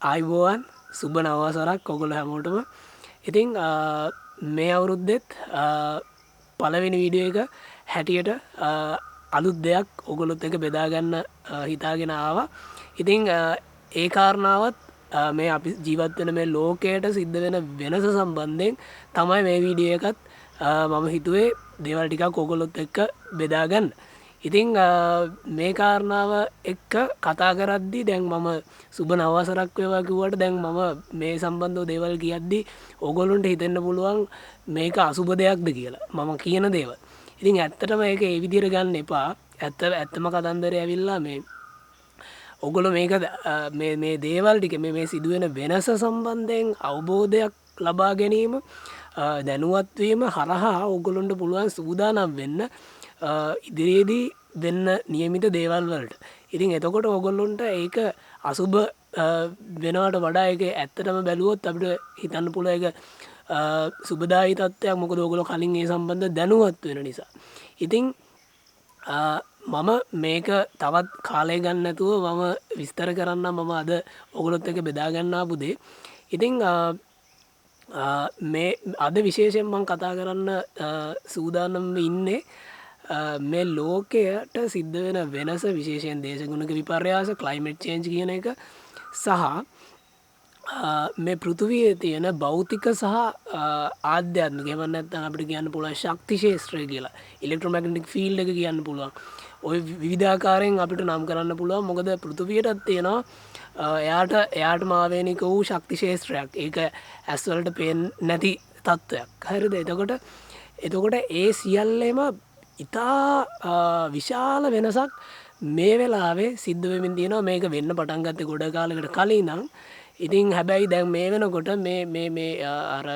ආයිබෝවන් සුබ නවසරක් ඔගොල්ලෝ හැමෝටම. ඉතින් මේ අවුරුද්දෙත් පළවෙනි වීඩියෝ එක හැටියට අලුත් දෙයක් ඔගොල්ලොත් එක බෙදාගන්න හිතාගෙන ආවා. ඉතින් ඒ කාරණාවත් මේ අපි ජීවත් වෙන මේ ලෝකයට සිද්ධ වෙන වෙනස සම්බන්ධයෙන් තමයි මේ වීඩියෝ එකත් මම හිතුවේ දේවල් ටිකක් ඔගොල්ලොත් එක්ක බෙදාගන්න. ඉතිං මේ කාරණාව එක්ක කතා කරද්දි දැන් මම සුබ නවසරක් වේවා කිව්වට දැන් මම මේ සම්බන්ධව දේවල් කියද්දි ඕගොල්ලොන්ට හිතෙන්න පුළුවන් මේක අසුබ දෙයක්ද කියලා මම කියන දේවල්. ඉතින් ඇත්තටම ඒක ඒ විදිහට ගන්න එපා. ඇත්තම කතන්දරය ඇවිල්ලා මේ ඔගොල්ලෝ මේක මේ දේවල් ටික මේ සිදුවෙන වෙනස සම්බන්ධයෙන් අවබෝධයක් ලබා ගැනීම දැනුවත් වීම හරහා ඔගොල්ලොන්ට පුළුවන් සූදානම් වෙන්න ඉදිරියේදී දෙන්න නියමිත දේවල් වලට. ඉතින් එතකොට ඔගොල්ලොන්ට ඒක අසුබ වෙනවට වඩා ඒක ඇත්තටම බැලුවොත් අපිට හිතන්න පුළුවන් ඒක සුබදායි තත්ත්වයක්. මොකද ඔයගොල්ලෝ කලින් ඒ සම්බන්ධ දැනුවත් වෙන නිසා. ඉතින් මම මේක තවත් කාලය ගන්න නැතුව මම විස්තර කරන්න මම අද ඔයගොල්ලොත් එක්ක බෙදා ගන්න ආපු දේ. ඉතින් මේ අද විශේෂයෙන් මම කතා කරන්න සූදානම් ඉන්නේ මේ ලෝකයට සිද්ධ වෙන වෙනස විශේෂයෙන් දේශගුණික විපර්යාස ක්ලයිමේට් චේන්ජ් කියන එක සහ මේ පෘථිවියේ තියෙන භෞතික සහ ආධ්‍යාත්මික එහෙම නැත්නම් අපිට කියන්න පුළුවන් ශක්ති ක්ෂේත්‍රය කියලා ඉලෙක්ට්‍රොමැග්නටික් ෆීල්ඩ් එක කියන්න පුළුවන්. ওই විවිධාකාරයෙන් අපිට නම් කරන්න පුළුවන්. මොකද පෘථිවියටත් තියෙනවා එයාටම ආවේනික වූ ශක්ති ක්ෂේත්‍රයක්. ඒක ඇස් වලට පේන්නේ නැති තත්ත්වයක්. හරිද? එතකොට ඒ සියල්ලම ඉතා විශාල වෙනසක් මේ වෙලාවේ සිද්ධ වෙමින් තියෙනවා. මේක වෙන්න පටන් ගත්තේ ගොඩ කාලයකට කලින් නම්. ඉතින් හැබැයි දැන් මේ වෙනකොට මේ අර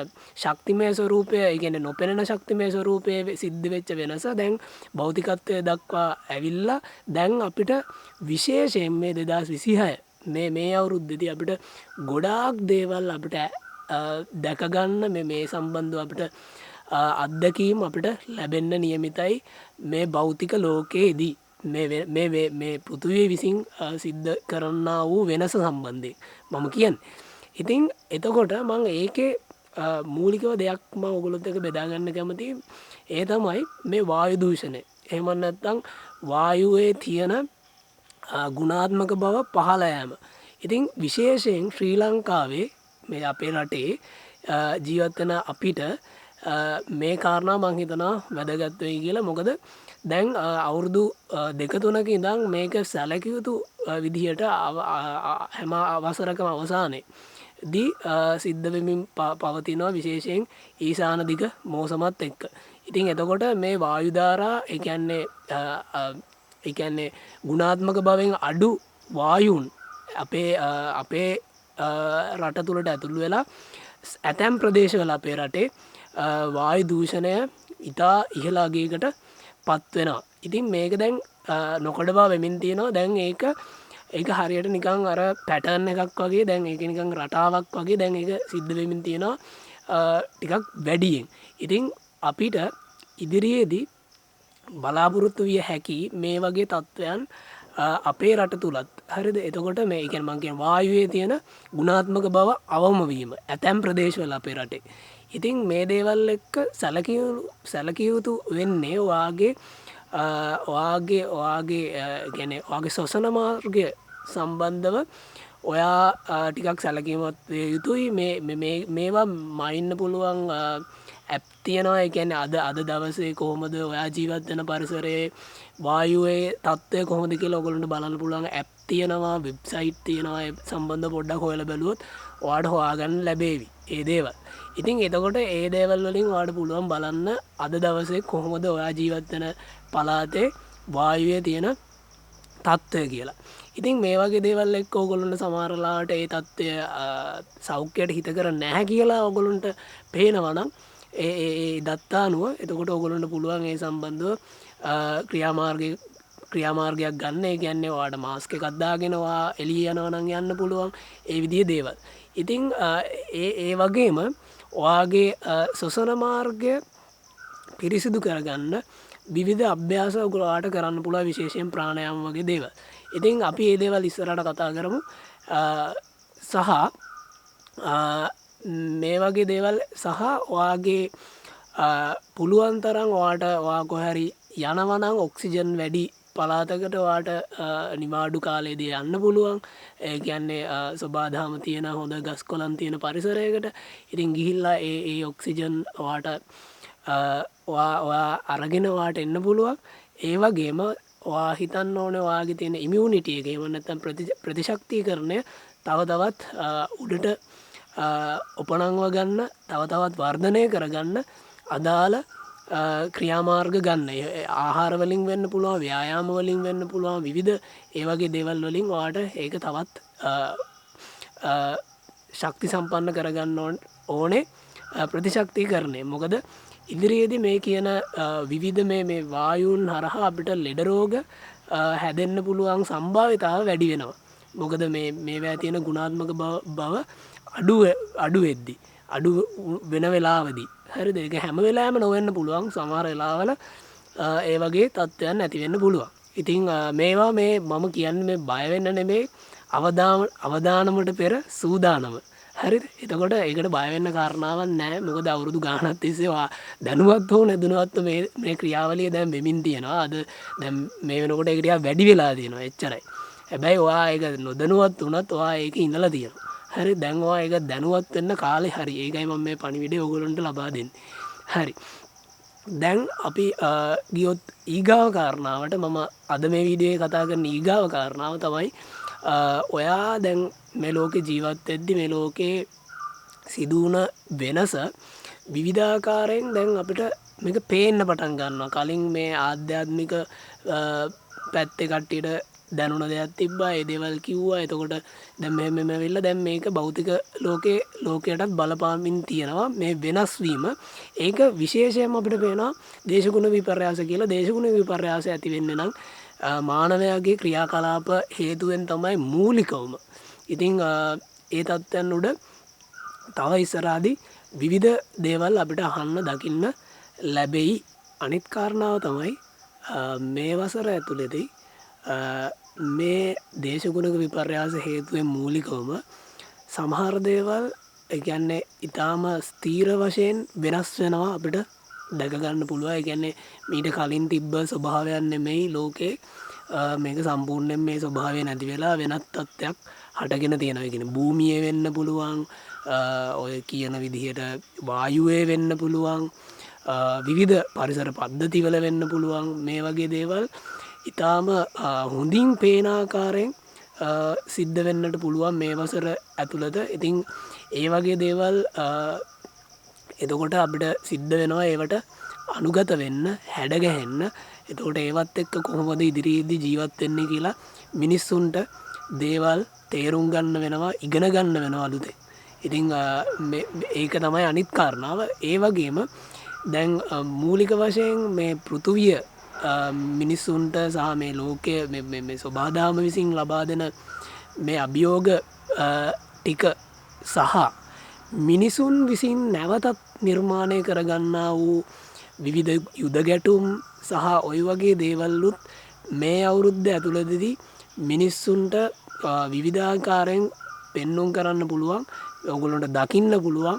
ශක්තිමය ස්වරූපය, ඒ කියන්නේ නොපෙනෙන ශක්තිමය ස්වරූපයේ සිද්ධ වෙච්ච වෙනස දැන් භෞතිකත්වයේ දක්වා ඇවිල්ලා දැන් අපිට විශේෂයෙන් මේ 2026 මේ අවුරුද්දේදී අපිට ගොඩාක් දේවල් අපිට දැක ගන්න මේ සම්බන්ධව අපිට අත්දැකීම් අපිට ලැබෙන්න නියමිතයි මේ භෞතික ලෝකයේදී මේ පෘථිවිය විසින් සිද්ධ කරන්නා වූ වෙනස සම්බන්ධයෙන් මම කියන්නේ. ඉතින් එතකොට මම ඒකේ මූලිකව දෙයක් මම ඔයගොල්ලොත් එක්ක බෙදා ගන්න කැමතියි. ඒ තමයි මේ වායු දූෂණය. එහෙම නැත්නම් වායුවේ තියෙන ගුණාත්මක බව පහළ යෑම. ඉතින් විශේෂයෙන් ශ්‍රී ලංකාවේ මේ අපේ රටේ ජීවත් වෙන අපිට මේ කාරණා මං හිතනවා වැදගත් වෙයි කියලා. මොකද දැන් අවුරුදු 2-3ක ඉඳන් මේක සැලකිය යුතු විදිහට හැම අවසරකම අවසානයේදී සිද්ධ වෙමින් පවතිනවා, විශේෂයෙන් ඊශාන දිග මෝසමත් එක්ක. ඉතින් එතකොට මේ වායු ධාරා ඒ කියන්නේ ගුණාත්මක භාවයෙන් අඩු වායුන් අපේ රට තුළට ඇතුළු වෙලා ඇතැම් ප්‍රදේශවල අපේ රටේ වායු දූෂණය ඉතා ඉහළ අගයකට පත් වෙනවා. ඉතින් මේක දැන් නොකඩවා වෙමින් තියෙනවා. දැන් ඒක හරියට නිකන් අර පැටර්න් එකක් වගේ, දැන් ඒක නිකන් රටාවක් වගේ දැන් ඒක සිද්ධ වෙමින් තියෙනවා ටිකක් වැඩියෙන්. ඉතින් අපිට ඉදිරියේදී බලාපොරොත්තු විය හැකි මේ වගේ තත්ත්වයන් අපේ රට තුලත්. හරිද? එතකොට මේ කියන්නේ මම කියන වායුවේ තියෙන ගුණාත්මක බව අවම වීම ඇතැම් ප්‍රදේශවල අපේ රටේ. ඉතින් මේ දේවල් එක්ක සැලකිය යුතු වෙන්නේ ඔයාගේ කියන්නේ ඔයාගේ ශ්වසන මාර්ගය සම්බන්ධව ඔයා ටිකක් සැලකීමත් යුතුයි. මේවා මයින්න පුළුවන් ඇප් තියෙනවා. ඒ කියන්නේ අද දවසේ කොහොමද ඔයා ජීවත් වෙන පරිසරයේ වායුවේ තත්ත්වය කොහොමද කියලා ඔයගොල්ලන්ට බලන්න පුළුවන් ඇප් තියෙනවා, වෙබ්සයිට් තියෙනවා. ඒ සම්බන්ධව පොඩ්ඩක් හොයලා බැලුවොත් ඔයාට හොයාගන්න ලැබේවි ඒ දේවල්. ඉතින් එතකොට ඒ දේවල් වලින් ඔයාලට පුළුවන් බලන්න අද දවසේ කොහොමද ඔයා ජීවත් වෙන පළාතේ වායුවේ තියෙන තත්ත්වය කියලා. ඉතින් මේ වගේ දේවල් එක්ක ඕගොල්ලන්ට සමහරලාට ඒ තත්ත්වය සෞඛ්‍යයට හිතකර නැහැ කියලා ඕගොල්ලන්ට පේනවා නම් ඒ දත්තානුව එතකොට ඕගොල්ලන්ට පුළුවන් ඒ සම්බන්ධව ක්‍රියාමාර්ගයක් ගන්න. ඒ කියන්නේ ඔයාට මාස්ක් එකක් දාගෙන ඔයා එළිය යනවා නම් යන්න පුළුවන්. ඒ විදිහේ දේවල්. ඉතින් ඒ වගේම ඔයාගේ ශ්වසන මාර්ගය පිරිසිදු කරගන්න විවිධ අභ්‍යාස ඔයාලට කරන්න පුළුවන්, විශේෂයෙන් ප්‍රාණායාම වගේ දේවල්. ඉතින් අපි මේ දේවල් ඉස්සරහට කතා කරමු. සහ මේ වගේ දේවල් සහ ඔයාගේ පුළුවන් තරම් ඔයාට ඔයා කොහරි යනවනම් ඔක්සිජන් වැඩි පලාතකට වාට නිමාඩු කාලයේදී යන්න පුළුවන් ඒ කියන්නේ ස්වබාදහම තියෙන හොඳ ගස් කොළන් තියෙන පරිසරයකට ඉතින් ගිහිල්ලා ඒ ඔක්සිජන් වාට ඔයා අරගෙනවාට එන්න පුළුවන් ඒ වගේම වා හිතන්න ඕන වාගේ තියෙන ඉමියුනිටියගේ වන්නත්තම් ප්‍රතිශක්තිය කරණය තව තවත් උඩට උපනංව ගන්න තව තවත් වර්ධනය කරගන්න අදාළ ක්‍රියාමාර්ග ගන්න ආහාරවලින් වෙන්න පුළුවන් ව්‍යායාමවලින් වෙන්න පුළුවන් විවිධ ඒවගේ දේවල් වලින් වාට ඒක තවත් ශක්ති සම්පන්න කරගන්න ඕනේ ප්‍රතිශක්ති කරණය මොකද ඉදිරියේදී මේ කියන විවිධ මේ වායුන් හරහා අපිට ලෙඩරෝග හැදෙන්න පුළුවන් සම්භාවිතාව වැඩි වෙනවා මොකද මේවා තියෙන ගුණාත්මක බව අඩු වෙද්දි අඩු වෙන වෙලාවදී හරි දෙක හැම වෙලාම නොවෙන්න පුළුවන් සමහර වෙලාවල ඒ වගේ තත්ත්වයන් ඇතිවෙන්න පුළුවන් ඉතිං මේවා මේ මම කියන්න මේ බයවෙන්න නෙමේ අවදානමට පෙර සූදානම හරි එතකොට ඒකට බයවෙන්න කාරණාවන් නෑ මොකද අවුරුදු ගානත් තිස්සේවා දැනුවත් හෝ නැදනුවත්ව මේ ක්‍රියාවලිය දැම් වෙමින් තියෙනවා අද දැම් මේ වෙනකොට එකටිය වැඩි වෙලා තියෙනවා එච්චරයි හැබැයි වා ඒක නොදනුවත් වනත් වා ඒක ඉඳලා තියෙනවා හරි දැන්වා එක දැනුවත් වෙන්න කාලෙ හරි ඒකයි මම මේ පණිවිඩ ඔගොලොන්ට ලබා දෙන්න හරි දැන් අපි ගියොත් ඊගාව කාරණාවට මම අද මේ වීඩියෝ කතා කරන ඊගාව කාරණාව තමයි ඔයා දැන් මේ ලෝකෙ ජීවත් වෙද්දි මේ ලෝකේ සිදුවන වෙනස විවිධාකාරයෙන් දැන් අපිට මේක පේන්න පටන් ගන්නවා කලින් මේ ආධ්‍යාත්මික පැත්තේ කට්ටියට දැනුන දෙයක් තිබ්බා ඒ දේවල් කිව්වා එතකොට දැන් මෙහෙම වෙලා දැන් මේක භෞතික ලෝකයටත් බලපාමින් තියෙනවා මේ වෙනස් වීම ඒක විශේෂයෙන්ම අපිට පේනවා දේශගුණ විපර්යාස කියලා දේශගුණ විපර්යාස ඇති වෙන්නේ නම් මානවයාගේ ක්‍රියාකලාප හේතුවෙන් තමයි මූලිකවම ඉතින් ඒ තත්ත්වයන් උඩ තව ඉස්සරහදී විවිධ දේවල් අපිට අහන්න දකින්න ලැබෙයි අනිත් කාරණාව තමයි මේ වසර ඇතුළතදී මේ දේශගුණක විපර්යාස හේතුවෙන් මූලිකවම සමහර දේවල් එකන්නේ ඉතාම ස්තීර වශයෙන් වෙනස් වෙනවා අපිට දැකගන්න පුළුවන් එකන්නේ මීට කලින් තිබ්බ ස්වභාවයන් නෙමෙයි ලෝකේ මේක සම්පූර්ණයෙන් මේ ස්වභාවය නැති වෙලා වෙනත් තත්ත්වයක් හටගෙන තියෙනවා කියන්නේ භූමියේ වෙන්න පුළුවන් ඔය කියන විදිහට වායුවේ වෙන්න පුළුවන් විවිධ පරිසර පද්ධතිවල වෙන්න පුළුවන් මේ වගේ දේවල් ඉතාම හොඳින් පේනාකාරයෙන් සිද්ධ වෙන්නට පුළුවන් මේ වසර ඇතුළත ඉතිං ඒ වගේ දේවල් එතකොට අපිට සිද්ධ වෙනවා ඒවට අනුගත වෙන්න හැඩගැහෙන්න එතකොට ඒවත් එක්ක කොහොමද ඉදිරියේදී ජීවත් වෙන්නේ කියලා මිනිස්සුන්ට දේවල් තේරුම් ගන්න වෙනවා ඉගෙන ගන්න වෙනවා අලුතෙන් ඉතිං ඒක තමයි අනිත් කාරණාව ඒ වගේම දැන් මූලික වශයෙන් මේ පෘථුවිය මිනිස්සුන්ට සහ මේ ලෝකය මේ ස්වබාදාම විසින් ලබා දෙන මේ අභියෝග ටික සහ මිනිසුන් විසින් නැවතත් නිර්මාණය කරගන්නා වූ විවිධ යුද ගැටුම් සහ ඔය වගේ දේවල්ලුත් මේ අවුරුද්ධ ඇතුළදදී මිනිස්සුන්ට විවිධාකාරයෙන් පෙන්නුම් කරන්න පුළුවන් ඔගොලොන්ට දකින්න පුළුවන්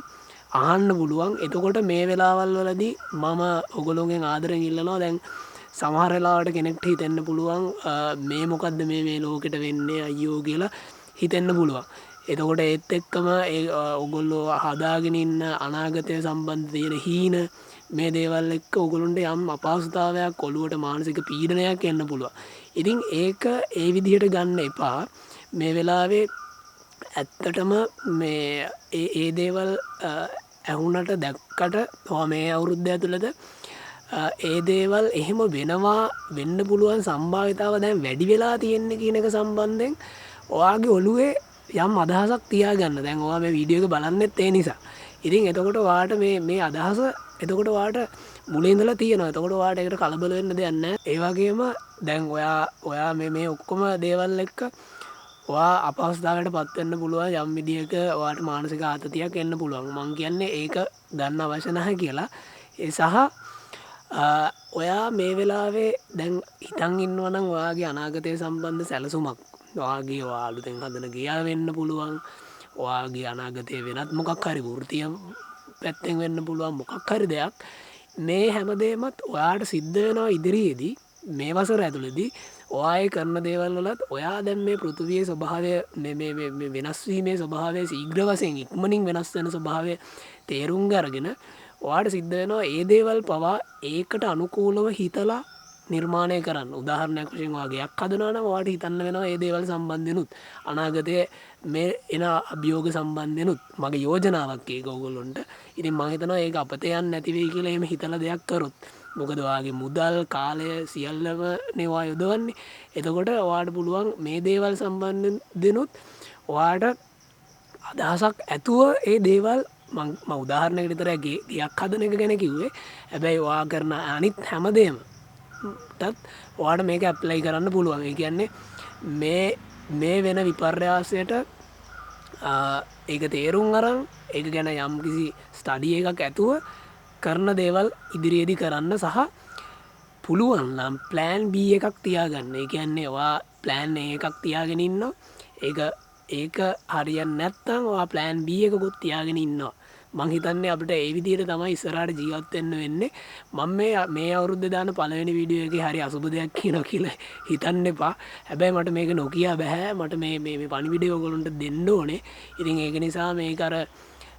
අහන්න පුළුවන් එතකොට මේ වෙලාවල් වලදී මම ඔගොලොන්ගෙන් ආදරෙන් ඉල්ලනවා දැන් සමහරලාට කෙනෙක්ට හිතෙන්න පුළුවන් මේ මොකක්ද මේ ලෝකෙට වෙන්නේ අයියෝ කියලා හිතෙන්න පුළුවන් එතකොට ඒත් එක්කම ඔගොල්ලෝ හදාගෙන ඉන්න අනාගතය සම්බන්ධ තියෙන හීන මේ දේවල් එක්ක ඔගොලුන්ට යම් අපහසුතාවයක් ඔළුවට මානසික පීඩනයක් එන්න පුළුවන් ඉතින් ඒක ඒ විදිහට ගන්න එපා මේ වෙලාවේ ඇත්තටම මේ ඒ දේවල් ඇහුනට දැක්කට මේ අවුරුද්ධ ඇතුළත ඒ දේවල් එහෙම වෙනවා වෙන්න පුළුවන් සම්භාවිතාව දැන් වැඩි වෙලා තියෙන්නේ කියන එක සම්බන්ධයෙන් ඔයාගේ ඔළුවේ යම් අදහසක් තියාගන්න දැන් ඔයා මේ වීඩියෝ එක බලන්නෙත් ඒ නිසා ඉතින් එතකොට වාට මේ අදහස එතකොට වාට මුලින් ඉඳලා තියෙනවා එතකොට වාට ඒකට කලබල වෙන්න දෙයක් නැහැ ඒ වගේම දැන් ඔයා මේ ඔක්කොම දේවල් එක්ක ඔයා අපහසුතාවයට පත් වෙන්න පුළුවන් යම් විදියක ඔයාට මානසික ආතතියක් එන්න පුළුවන් මං කියන්නේ ඒක ගන්න අවශ්‍ය නැහැ කියලා ඒ සහ ඔයා මේ වෙලාවේ දැන් හිතන් ඉන්නවනම් ඔයාගේ අනාගතය සම්බන්ධ සැලසුමක් වාගේ වාලුතෙන් හදන ගියා වෙන්න පුළුවන් ඔයාගේ අනාගතය වෙනත් මොකක් හරි වෘතිය පැත්තෙන් වෙන්න පුළුවන් මොකක් හරි දෙයක් මේ හැමදේමත් ඔයාට සිද්ධ වෙනවා ඉදිරියේදී මේ වසර ඇතුළෙදී ඔයාය කරන දේවල් වලත් ඔයා දැන් මේ පෘථිවියේ ස්වභාවය වෙනස්වීමේ ස්වභාවය ශීඝ්‍ර වශයෙන් ඉක්මනින් වෙනස් වෙන ස්වභාවය තේරුම් අරගෙන ඔයාට සිද්ධ වෙනවා ඒ දේවල් පවා ඒකට අනුකූලව හිතලා නිර්මාණය කරන්න. උදාහරණයක් වශයෙන් වාගේයක් හදනවා නම් ඔයාට හිතන්න වෙනවා ඒ දේවල් සම්බන්ධෙනුත් අනාගතයේ මේ එන අභියෝග සම්බන්ධෙනුත් මගේ යෝජනාවක් ඒක ඕගොල්ලොන්ට. ඉතින් මම හිතනවා ඒක අපතේ යන්නේ නැති වෙයි කියලා එහෙම හිතලා දෙයක් කරොත්. මොකද ඔයාගේ මුදල් කාලය සියල්ලම නෙවා යොදවන්නේ. එතකොට ඔයාට පුළුවන් මේ දේවල් සම්බන්ධෙනුත් ඔයාට අදහසක් ඇතුව ඒ දේවල් මම උදාහරණයකට විතරයි ගියක් හදන එක ගැන කිව්වේ. හැබැයි ඔයා කරන අනිත් හැමදේම ටත් ඔයාට මේක ඇප්ලයි කරන්න පුළුවන්. ඒ කියන්නේ මේ වෙන විපර්යාසයට ඒක තේරුම් අරන් ඒක ගැන යම්කිසි ස්ටඩි එකක් ඇතුව කරන දේවල් ඉදිරියේදී කරන්න සහ පුළුවන් නම් ප්ලෑන් B එකක් තියාගන්න. ඒ කියන්නේ ඔයා ප්ලෑන් A එකක් තියාගෙන ඉන්නවා. ඒක හරියන්නේ නැත්නම් ඔයා ප්ලෑන් B එකකුත් තියාගෙන ඉන්නවා. මං හිතන්නේ අපිට ඒ විදිහට තමයි ඉස්සරහට ජීවත් වෙන්න වෙන්නේ. මම මේ අවුරුද්දේ දාන පළවෙනි වීඩියෝ එකේ හරි අසුබ දෙයක් කියනවා කියලා හිතන්න එපා. හැබැයි මට මේක නොකිය බෑ. මට මේ පණිවිඩය ඔයගොල්ලන්ට දෙන්න ඕනේ. ඉතින් ඒක නිසා මේක අර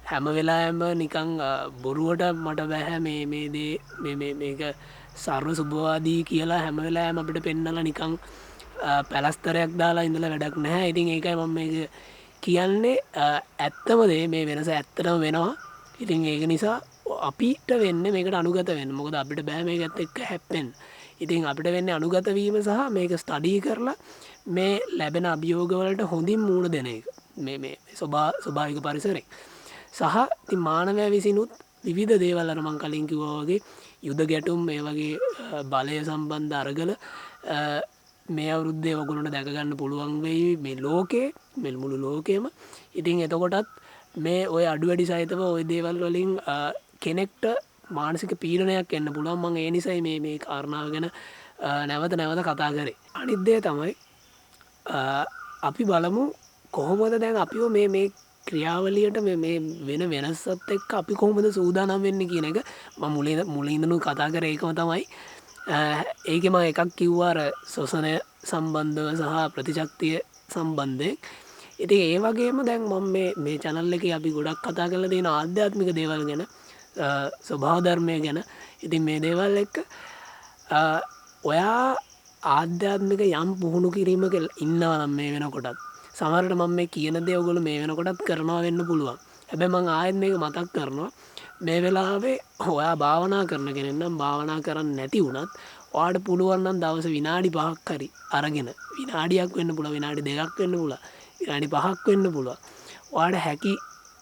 හැම වෙලාවෙම නිකන් බොරුවට මට බෑ මේක සර්ව සුභවාදී කියලා හැම වෙලාවෙම අපිට පෙන්නලා නිකන් පැලස්තරයක් දාලා ඉඳලා වැඩක් නැහැ. ඉතින් ඒකයි මම මේක කියන්නේ ඇත්තම දේ මේ වෙනස ඇත්තටම වෙනවා. ඉතින් ඒක නිසා අපිට වෙන්නේ මේකට අනුගත වෙන්න. මොකද අපිට බෑ මේකත් එක්ක හැප්පෙන්න. ඉතින් අපිට වෙන්නේ අනුගත වීම සහ මේක ස්ටඩි කරලා මේ ලැබෙන අභියෝග වලට හොඳින් මුහුණ දෙන එක. මේ ස්වභාවික පරිසරේ. සහ ඉතින් මානවයා විසිනුත් විවිධ දේවල් අර මං කලින් කිව්වා වගේ යුද ගැටුම් මේ වගේ බලය සම්බන්ධ අරගල මේ අවුරුද්දේ ඔයගොල්ලන්ට දැක ගන්න පුළුවන් වෙයි මේ ලෝකේ මේ මුළු ලෝකෙම. ඉතින් එතකොටත් මේ ඔය අඩු වැඩි සහිතව ওই දේවල් වලින් කෙනෙක්ට මානසික පීඩනයක් එන්න පුළුවන්. මම ඒ නිසයි මේ කාරණාව ගැන නැවත කතා කරේ. අනිත් දේ තමයි අපි බලමු කොහොමද දැන් අපිව මේ ක්‍රියාවලියට මේ වෙන වෙනසත් එක්ක අපි කොහොමද සූදානම් වෙන්නේ කියන එක මම මුලින්දම කතා කරේ ඒකම තමයි. ඒකෙම එකක් කිව්වා අර ශ්වසනය සම්බන්ධව සහ ප්‍රතිශක්තිය සම්බන්ධයෙන්. ඉතින් ඒ වගේම දැන් මම මේ channel එකේ අපි ගොඩක් කතා කරලා තියෙන ආධ්‍යාත්මික දේවල් ගැන ස්වභාව ධර්මය ගැන. ඉතින් මේ දේවල් එක්ක ඔයා ආධ්‍යාත්මික යම් පුහුණු කිරීමක ඉන්නවා නම් මේ වෙනකොටත් සමහරට මම මේ කියන දේ ඔයගොල්ලෝ මේ වෙනකොටත් කරනවා වෙන්න පුළුවන්. හැබැයි මම ආයෙත් මේක මතක් කරනවා. මේ වෙලාවේ ඔයා භාවනා කරන කෙනෙක් නම් භාවනා කරන්නේ නැති වුණත් ඔයාට පුළුවන් නම් දවස් විනාඩි 5ක් හරි අරගෙන විනාඩියක් වෙන්න පුළුවන් විනාඩි 2ක් වෙන්න පුළුවන් විනාඩි 5ක් වෙන්න පුළුවන්. ඔයාට හැකි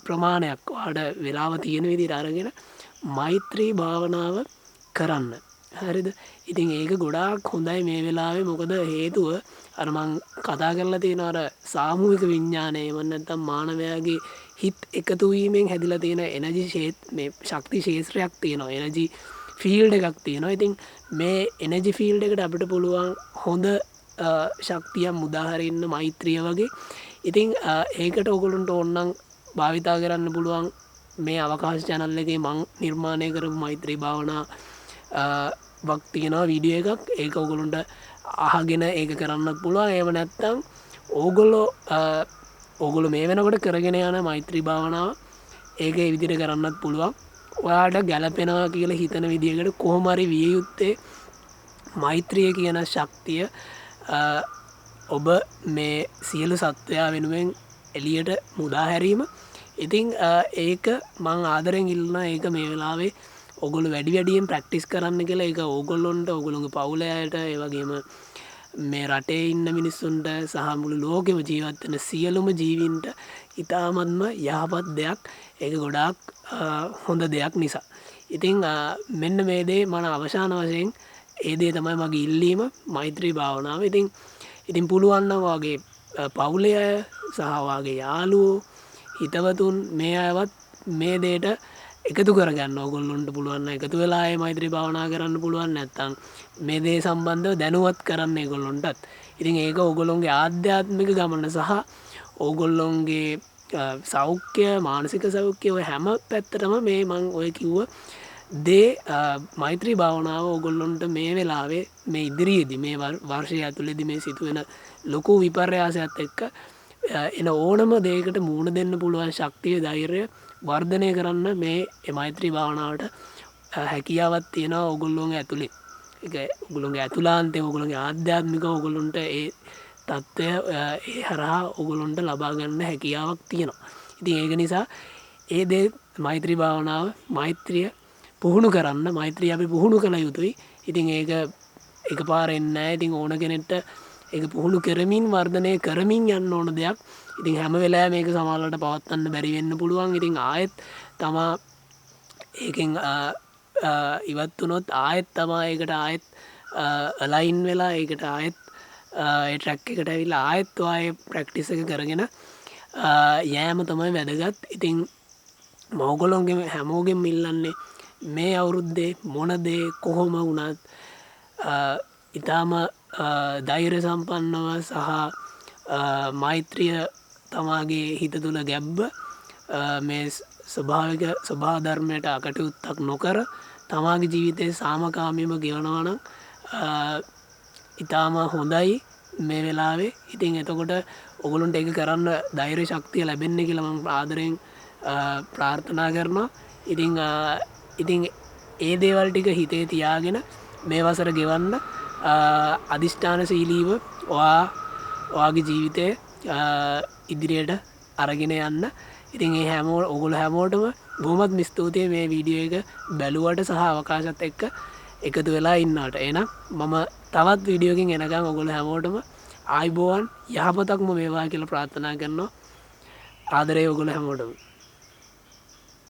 ප්‍රමාණයක් ඔයාට වෙලාව තියෙන විදිහට අරගෙන මෛත්‍රී භාවනාව කරන්න. හරිද? ඉතින් ඒක ගොඩාක් හොඳයි මේ වෙලාවේ. මොකද හේතුව අර මං කතා කරලා තියෙන අර සාමූහික විඥානය එම නැත්නම් මානවයාගේ හිත එකතු වීමෙන් හැදිලා තියෙන එනර්ජි මේ ශක්ති ක්ෂේත්‍රයක් තියෙනවා. එනර්ජි ෆීල්ඩ් එකක් තියෙනවා. ඉතින් මේ එනර්ජි ෆීල්ඩ් එකට අපිට පුළුවන් හොඳ ශක්තියක් මුදාහරින්න මෛත්‍රිය වගේ. ඉතින් ඒකට ඔයගොල්ලන්ට ඕනනම් භාවිතා කරන්න පුළුවන් මේ අවකාශ channel එකේ මං නිර්මාණය කරපු මෛත්‍රී භාවනා වක් තියෙනවා වීඩියෝ එකක්. ඒක ඔයගොල්ලන්ට අහගෙන ඒක කරන්නත් පුළුවන්. එහෙම නැත්නම් ඕගොල්ලෝ මේ වෙනකොට කරගෙන යන මෛත්‍රී භාවනාව ඒක ඒ විදිහට කරන්නත් පුළුවන්. ඔයාට ගැළපෙනවා කියලා හිතන විදිහකට කොහොම හරි විය යුත්තේ මෛත්‍රිය කියන ශක්තිය ඔබ මේ සියලු සත්වයා වෙනුවෙන් එළියට මුදා හැරීම. ඉතින් ඒක මං ආදරෙන් ඉල්ලනවා ඒක මේ වෙලාවේ ඔගොල්ලෝ වැඩියෙන් ප්‍රැක්ටිස් කරන්න කියලා. ඒක ඕගොල්ලොන්ට ඔයගොල්ලෝගේ පවුලේ අයට ඒ වගේම මේ රටේ ඉන්න මිනිස්සුන්ට සහ මුළු ලෝකෙම ජීවත් වෙන සියලුම ජීවීන්ට ඉතාමත්ම යහපත් දෙයක්. ඒක ගොඩාක් හොඳ දෙයක් නිසා. ඉතින් මෙන්න මේ දේ මම අවසාන වශයෙන් ඒ දේ තමයි මගේ ඉල්ලීම මෛත්‍රී භාවනාව. ඉතින් පුළුවන් නම් වාගේ පවුලේ අය සහ වාගේ යාළුවෝ හිතවතුන් මේ අයවත් මේ දෙයට එකතු කරගන්න. ඕගොල්ලොන්ට පුළුවන් නම් එකතු වෙලා ඒ මෛත්‍රී භාවනා කරන්න පුළුවන්. නැත්නම් මේ දේ සම්බන්ධව දැනුවත් කරන්න ඒගොල්ලොන්ටත්. ඉතින් ඒක ඕගොල්ලොන්ගේ ආධ්‍යාත්මික ගමන සහ ඕගොල්ලොන්ගේ සෞඛ්‍ය මානසික සෞඛ්‍ය ඔය හැම පැත්තටම මේ මං ඔය කිව්ව දේ මෛත්‍රී භාවනාව ඔගොල්ලොන්ට මේ වෙලාවේ මේ ඉදිරියේදී මේ වර්ෂය ඇතුළේදී මේ සිදුවෙන ලොකු විපර්යාසයත් එක්ක එන ඕනම දෙයකට මූණ දෙන්න පුළුවන් ශක්තිය ධෛර්යය වර්ධනය කරන්න මේ මෛත්‍රී භාවනාවට හැකියාවක් තියෙනවා ඔගොල්ලොන්ගේ ඇතුළේ. ඒක ඔගොල්ලොන්ගේ ඇතුළාන්තයේ ඔගොල්ලොන්ගේ ආධ්‍යාත්මික ඔගොල්ලොන්ට ඒ තත්ත්වය ඒ හරහා ඔගොල්ලොන්ට ලබා ගන්න හැකියාවක් තියෙනවා. ඉතින් ඒක නිසා ඒ දේ මෛත්‍රී භාවනාව මෛත්‍රිය පුහුණු කරන්න මෛත්‍රිය අපි පුහුණු කළ යුතුයි. ඉතින් ඒක එකපාරෙන් නෑ. ඉතින් ඕන කෙනෙක්ට ඒක පුහුණු කරමින් වර්ධනය කරමින් යන්න ඕන දෙයක්. ඉතින් හැම වෙලාවෙම මේක සමහරවිට පවත්වන්න බැරි වෙන්න පුළුවන්. ඉතින් ආයෙත් තමා ඒකෙන් ඉවත් වුණොත් ආයෙත් තමා ඒකට ආයෙත් අලයින් වෙලා ඒකට ආයෙත් ඒ ට්‍රැක් එකට ඇවිල්ලා ආයෙත් ආයෙ ප්‍රැක්ටිස් එක කරගෙන යෑම තමයි වැදගත්. ඉතින් මෝගොලොන්ගේ හැමෝගෙම ඉල්ලන්නේ මේ අවුරුද්දේ මොන දේ කොහොම වුණත් ඊටාම ධෛර්ය සම්පන්නව සහ මෛත්‍රිය තමාගේ හිත තුළ ගැබ්බ මේ ස්වභාවික ස්වභාව ධර්මයට අකටයුත්තක් නොකර තමාගේ ජීවිතයේ සාමකාමීව ගෙවනවා නම් ඊටාම හොඳයි මේ වෙලාවේ. ඉතින් එතකොට ඔගොල්ලන්ට ඒක කරන්න ධෛර්ය ශක්තිය ලැබෙන්නේ කියලා මම ආදරෙන් ප්‍රාර්ථනා කරනවා. ඉතින් ඒ දේවල් ටික හිතේ තියාගෙන මේ වසර ගෙවන්න අදිෂ්ඨානශීලීව ඔයාගේ ජීවිතය ඉදිරියට අරගෙන යන්න. ඉතින් ඒ ඔගොල්ලෝ හැමෝටම බොහොමත් ස්තුතියි මේ වීඩියෝ එක බැලුවට සහ අවකාශත් එක්ක එකතු වෙලා ඉන්නට. එහෙනම් මම තවත් වීඩියෝකින් එනකම් ඔයගොල්ලෝ හැමෝටම ආයිබෝවන් යහපතක්ම වේවා කියලා ප්‍රාර්ථනා කරනවා. ආදරේ ඔයගොල්ලෝ හැමෝටම.